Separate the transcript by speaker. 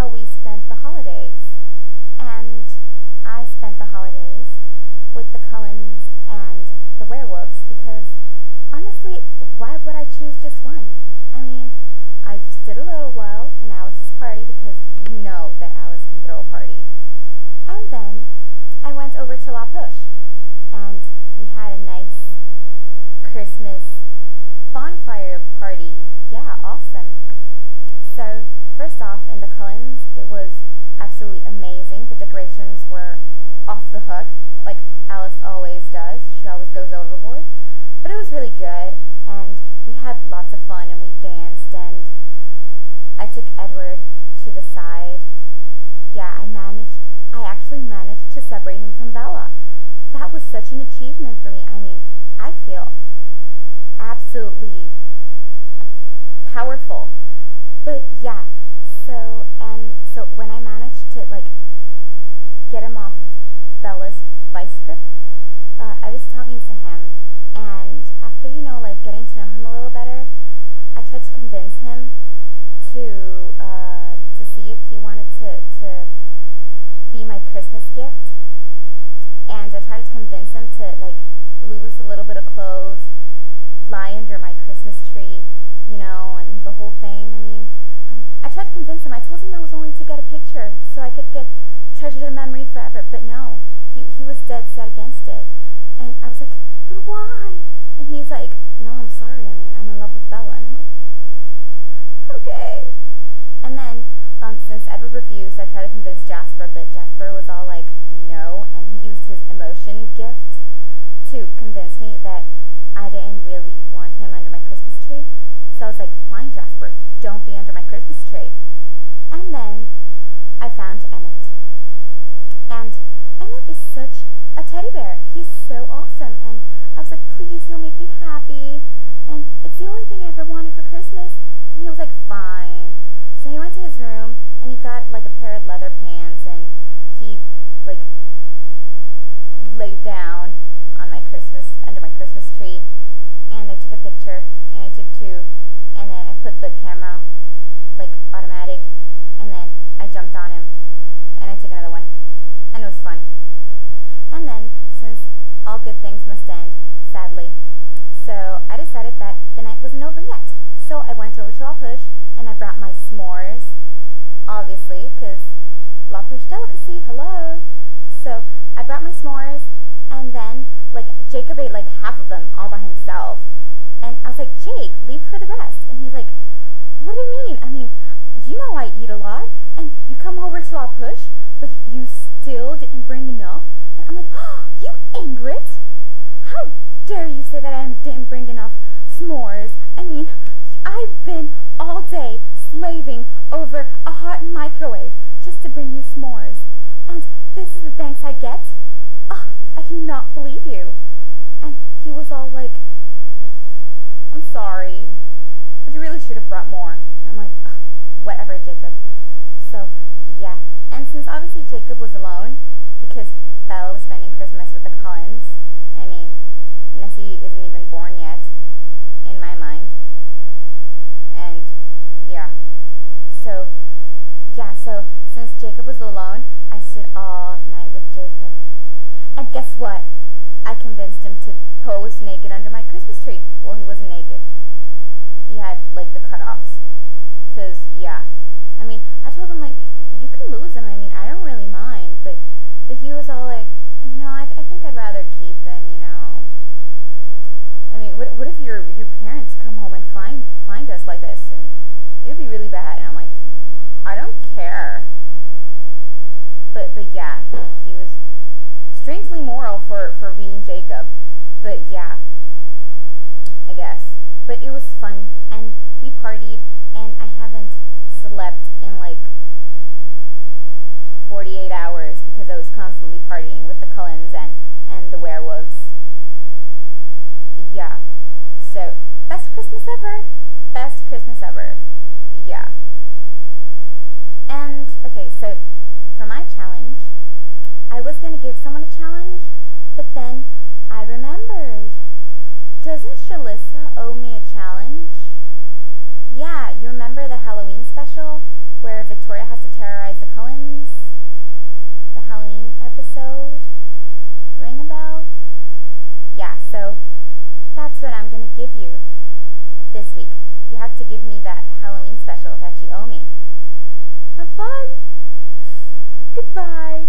Speaker 1: how we spent the holidays. And I spent the holidays with the Cullens and the Werewolves because, honestly, why would I choose just one? I mean, I just did a little while in Alice's party because you know that Alice can throw a party. And then I went over to La Push and we had a nice Christmas bonfire party. Yeah, awesome. So, first off, in the Cullens, it was absolutely amazing. The decorations were off the hook, like Alice always does. She always goes overboard. But it was really good, and we had lots of fun, and we danced, and I took Edward to the side. Yeah, I actually managed to separate him from Bella. That was such an achievement for me. I mean, I feel absolutely powerful. But yeah, so when I managed to like get him off of Bella's vice grip, I was talking to him, and after like getting to know him a little better, I tried to convince him to see if he wanted to be my Christmas gift, and I tried to convince him to like lose a little bit of clothes, lie under my Christmas tree, and the whole thing. I mean, I tried to convince him. I told him it was only to get a picture so I could treasure the memory forever, but no, he was dead set against it. And I was like, but why? And he's like, no, I'm sorry. I mean, I'm in love with Bella. And I'm like, okay. And then, since Edward refused, I tried to convince Jasper, but Jasper was all like, no, and he used his emotion gift to convince me that I didn't really want him under my Christmas tree. So I was like, fine, Jasper, don't be under my Christmas tree. And then I found Emmett. And Emmett is such a teddy bear. He's so awesome. And I was like, please, you'll make me happy. And it's the only thing I ever wanted for Christmas. And he was like, fine. So he went to his room and he got like a pair of leather pants and he like laid down on under my Christmas tree, and I took a picture and I took two, and then I put the camera like automatic, and then I jumped on him and I took another one, and it was fun. And then, since all good things must end, sadly, so I decided that the night wasn't over yet. So I went over to La Push and I brought my s'mores, obviously, because La Push delicacy, hello. So I brought my s'mores, and then like Jacob ate like half of them all by himself. And I was like, Jake, leave for the rest. And he's like, what do you mean? I mean, you know I eat a lot, and you come over to La Push, but you still didn't bring enough. And I'm like, oh, you Ingrid! How dare you say that I didn't bring enough s'mores? I mean, I've been all day slaving over a hot microwave just to bring you s'mores. And this is the thanks I get? Oh, I cannot believe you. And he was all like, I'm sorry, but you really should have brought more. And I'm like, whatever, Jacob. So, yeah. And since obviously Jacob was alone, because Bella was spending Christmas with the Cullens, I mean, Nessie isn't even born yet, in my mind. And, yeah. So, since Jacob was alone, I stood all night with Jacob. And guess what? I convinced him to pose naked under my Christmas tree. Well, he wasn't naked. He had, like, the cutoffs. Because, yeah. I mean, I told him, like, you can lose them. I mean, I don't really mind. But he was all like, no, I think I'd rather keep them, I mean, what if your parents come home and find us like this? I mean, it would be really bad. And I'm like, I don't care. But yeah, he was strangely moral for being Jacob. But yeah, I guess. But it was fun, and we partied, and I haven't slept in like 48 hours because I was constantly partying with the Cullens and the Werewolves. Yeah. So, best Christmas ever. Best Christmas ever. Yeah. And, okay, so for my challenge, I was going to give someone a challenge, but then I remembered. Doesn't Shalissa owe me a challenge? Yeah, you remember the Halloween special where Victoria has to terrorize the Cullens? The Halloween episode? Ring a bell? Yeah, so that's what I'm going to give you this week. You have to give me that Halloween special that you owe me. Have fun! Goodbye!